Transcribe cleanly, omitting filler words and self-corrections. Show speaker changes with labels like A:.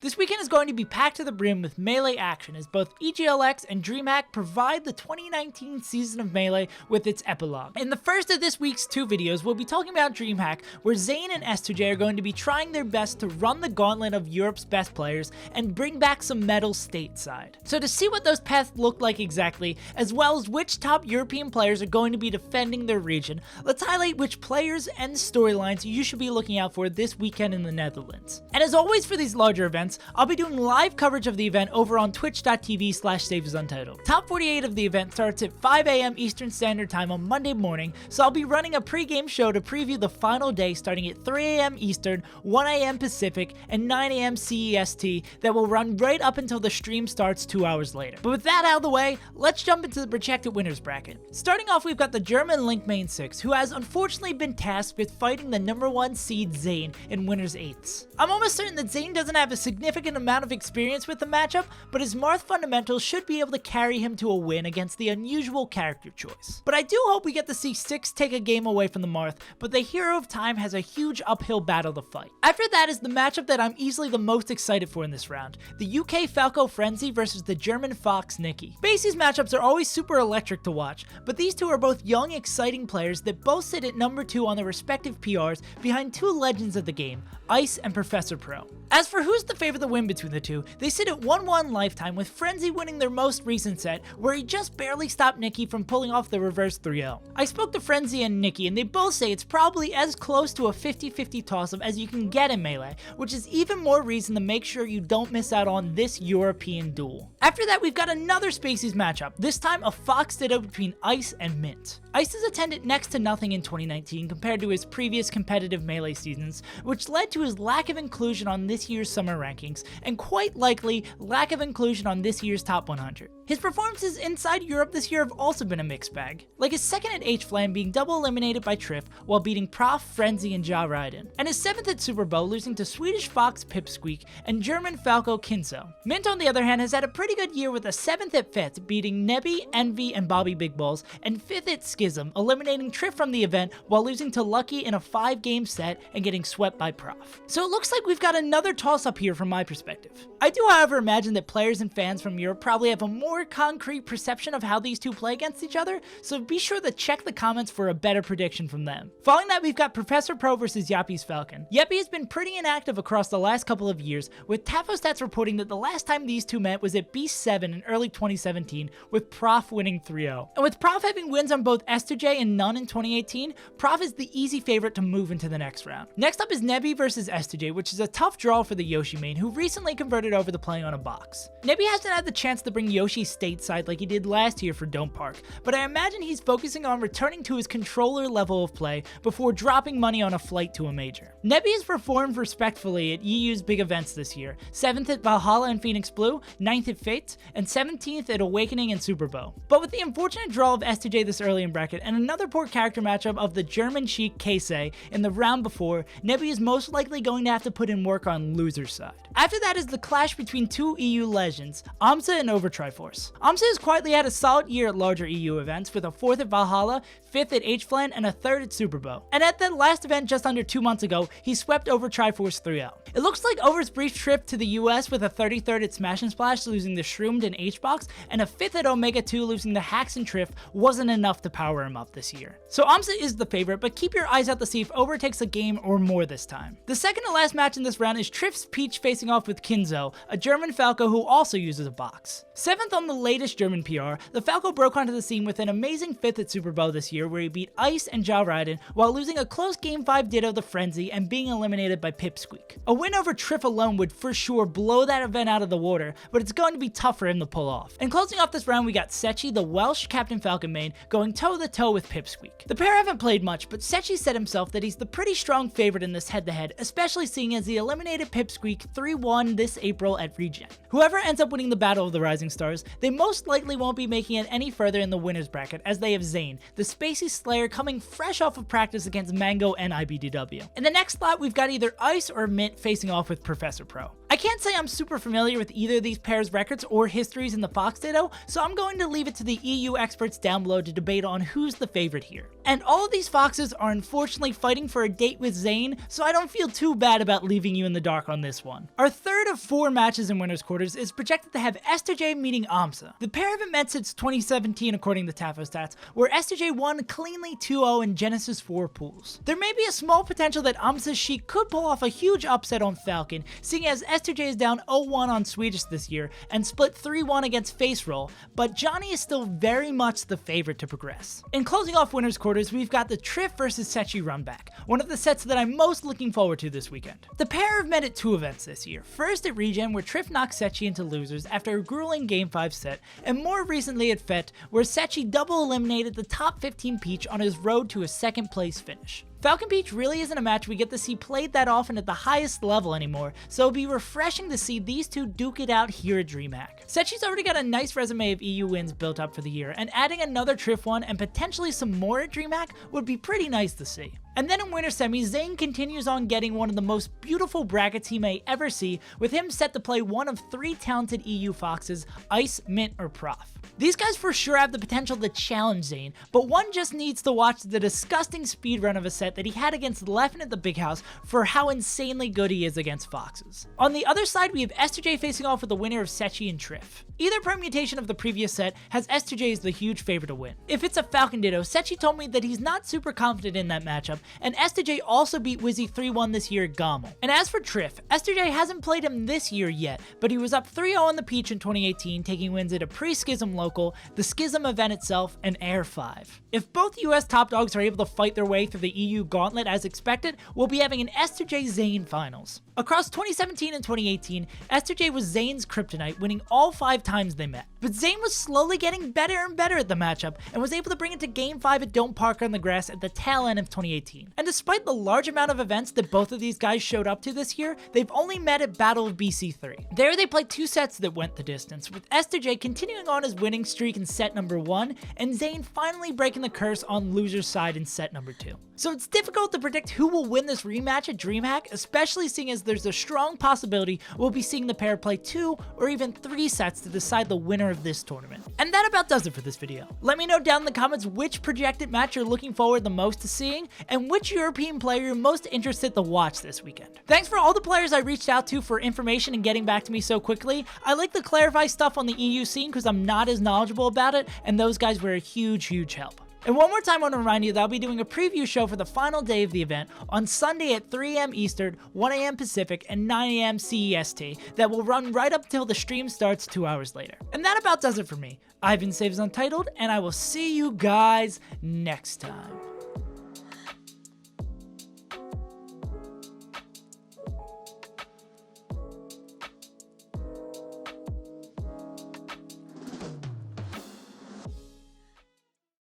A: This weekend is going to be packed to the brim with Melee action as both EGLX and Dreamhack provide the 2019 season of Melee with its epilogue. In the first of this week's two videos, we'll be talking about Dreamhack, where Zayn and S2J are going to be trying their best to run the gauntlet of Europe's best players and bring back some medals stateside. So to see what those paths look like exactly, as well as which top European players are going to be defending their region, let's highlight which players and storylines you should be looking out for this weekend in the Netherlands. And as always for these larger events, I'll be doing live coverage of the event over on twitch.tv/SaveAsUntitled. Top 48 of the event starts at 5 AM Eastern Standard Time on Monday morning, so I'll be running a pre-game show to preview the final day starting at 3 AM Eastern, 1 AM Pacific, and 9 AM CEST that will run right up until the stream starts 2 hours later. But with that out of the way, let's jump into the projected winners bracket. Starting off, we've got the German Link main 6, who has unfortunately been tasked with fighting the #1 seed Zayn in winners 8s. I'm almost certain that Zayn doesn't have a significant amount of experience with the matchup, but his Marth fundamentals should be able to carry him to a win against the unusual character choice. But I do hope we get to see 6 take a game away from the Marth, but the Hero of Time has a huge uphill battle to fight. After that is the matchup that I'm easily the most excited for in this round, the UK Falco Frenzy versus the German Fox Nikki. Basie's matchups are always super electric to watch, but these two are both young, exciting players that both sit at #2 on their respective PRs behind two legends of the game, Ice and Professor Pro. As for who's the favorite to win between the two, they sit at 1-1 lifetime, with Frenzy winning their most recent set, where he just barely stopped Nikki from pulling off the reverse 3-0. I spoke to Frenzy and Nikki, and they both say it's probably as close to a 50-50 toss-up as you can get in Melee, which is even more reason to make sure you don't miss out on this European duel. After that, we've got another Spacies matchup, this time a Fox Ditto between Ice and Mint. Ice has attended next to nothing in 2019 compared to his previous competitive Melee seasons, which led to his lack of inclusion on this year's summer rankings, and quite likely lack of inclusion on this year's top 100. His performances inside Europe this year have also been a mixed bag, like his second at H-Flan being double eliminated by Triff while beating Prof, Frenzy, and Ja Raiden, and his 7th at Super Bowl losing to Swedish Fox Pipsqueak and German Falco Kinzo. Mint, on the other hand, has had a pretty good year with a 7th at Fifth, beating Nebby, Envy, and Bobby Big Balls, and 5th at Schism, eliminating Triff from the event while losing to Lucky in a 5-game set and getting swept by Prof. So it looks like we've got another toss-up here from my perspective. I do, however, imagine that players and fans from Europe probably have a more concrete perception of how these two play against each other, so be sure to check the comments for a better prediction from them. Following that, we've got Professor Pro versus Yappy's Falcon. Yappy has been pretty inactive across the last couple of years, with Tafostats reporting that the last time these two met was at Beast 7 in early 2017, with Prof winning 3-0. And with Prof having wins on both S2J and None in 2018, Prof is the easy favorite to move into the next round. Next up is Nebby versus S2J, which is a tough draw for the Yoshi main, who recently converted over to playing on a box. Nebby hasn't had the chance to bring Yoshi stateside like he did last year for Don't Park, but I imagine he's focusing on returning to his controller level of play before dropping money on a flight to a major. Nebby has performed respectfully at EU's big events this year, 7th at Valhalla and Phoenix Blue, 9th at Fate, and 17th at Awakening and Super Bowl. But with the unfortunate draw of S2J this early in bracket, and another poor character matchup of the German Sheik Keisei in the round before, Nebby is most likely going to have to put in work on loser's side. After that is the clash between two EU legends, Amsa and Overtriforce. Amsa has quietly had a solid year at larger EU events, with a 4th at Valhalla, 5th at H-Flan, and a 3rd at Super Bowl. And at that last event just under 2 months ago, he swept Overtriforce 3-0. It looks like Over's brief trip to the US with a 33rd at Smash and Splash losing to Shroomed and H-Box, and a 5th at Omega 2 losing to Hacks and Triff wasn't enough to power him up this year. So Amsa is the favorite, but keep your eyes out to see if Over takes a game or more this time. The second to last match in this round is Triff's Peach facing off with Kinzo, a German Falco who also uses a box. 7th on the latest German PR, the Falco broke onto the scene with an amazing 5th at Super Bowl this year where he beat Ice and Ja Raiden while losing a close Game 5 Ditto to Frenzy and being eliminated by Pipsqueak. A win over Triff alone would for sure blow that event out of the water, but it's going to be tough for him to pull off. And closing off this round, we got Sechi, the Welsh Captain Falcon main, going toe-to-toe with Pipsqueak. The pair haven't played much, but Sechi said himself that he's the pretty strong favorite in this head-to-head, especially seeing as he eliminated Pipsqueak 3-1 this April at Regen. Whoever ends up winning the Battle of the Rising Stars, they most likely won't be making it any further in the winners bracket, as they have Zayn, the Spacey Slayer, coming fresh off of practice against Mango and IBDW. In the next slot, we've got either Ice or Mint facing off with Professor Pro. I can't say I'm super familiar with either of these pairs' records or histories in the Fox Ditto, so I'm going to leave it to the EU experts down below to debate on who's the favorite here. And all of these foxes are unfortunately fighting for a date with Zayn, so I don't feel too bad about leaving you in the dark on this one. Our third of 4 matches in winners quarters is projected to have SJ meeting Amsa. The pair haven't met since 2017 according to TafoStats, where SJ won cleanly 2-0 in Genesis 4 pools. There may be a small potential that Amsa's Sheik could pull off a huge upset on Falcon, seeing as SJ is down 0-1 on Swedish this year and split 3-1 against Face Roll, but Johnny is still very much the favorite to progress. In closing off winners quarters, we've got the Triff versus Sechi runback, one of the sets that I'm most looking forward to this weekend. The pair have met at 2 events this year, first at Regen where Triff knocked Sechi into losers after a grueling Game 5 set, and more recently at FET where Sechi double eliminated the top 15 Peach on his road to a 2nd place finish. Falcon Peach really isn't a match we get to see played that often at the highest level anymore, so it'll be refreshing to see these two duke it out here at Dreamhack. Sechi's already got a nice resume of EU wins built up for the year, and adding another Triff one and potentially some more at Dreamhack would be pretty nice to see. And then in winter semis, Zayn continues on getting one of the most beautiful brackets he may ever see, with him set to play one of 3 talented EU foxes, Ice, Mint, or Prof. These guys for sure have the potential to challenge Zayn, but one just needs to watch the disgusting speedrun of a set that he had against Leffen at the Big House for how insanely good he is against foxes. On the other side, we have SJ facing off with the winner of Sechi and Triff. Either permutation of the previous set has SJ as the huge favorite to win. If it's a Falcon Ditto, Sechi told me that he's not super confident in that matchup, and SJ also beat Wizzy 3-1 this year at Gommel. And as for Triff, SJ hasn't played him this year yet, but he was up 3-0 on the Peach in 2018, taking wins at a pre-Schism local, the Schism event itself, and Air 5. If both US top dogs are able to fight their way through the EU gauntlet as expected, we'll be having an SJ Zayn finals. Across 2017 and 2018, SJ was Zayn's kryptonite, winning all 5 times they met. But Zayn was slowly getting better and better at the matchup, and was able to bring it to Game 5 at Don't Park on the Grass at the tail end of 2018. And despite the large amount of events that both of these guys showed up to this year, they've only met at Battle of BC3. There they played 2 sets that went the distance, with SJ continuing on his winning streak in set number 1, and Zayn finally breaking the curse on loser's side in set number 2. So it's difficult to predict who will win this rematch at Dreamhack, especially seeing as there's a strong possibility we'll be seeing the pair play 2 or even 3 sets to decide the winner of this tournament. And that about does it for this video. Let me know down in the comments which projected match you're looking forward the most to seeing, and which European player you're most interested to watch this weekend. Thanks for all the players I reached out to for information and getting back to me so quickly. I like to clarify stuff on the EU scene because I'm not as knowledgeable about it, and those guys were a huge help. And one more time I want to remind you that I'll be doing a preview show for the final day of the event on Sunday at 3 AM Eastern, 1 AM Pacific, and 9 AM CEST that will run right up till the stream starts 2 hours later. And that about does it for me. I've been SaveAsUntitled, and I will see you guys next time.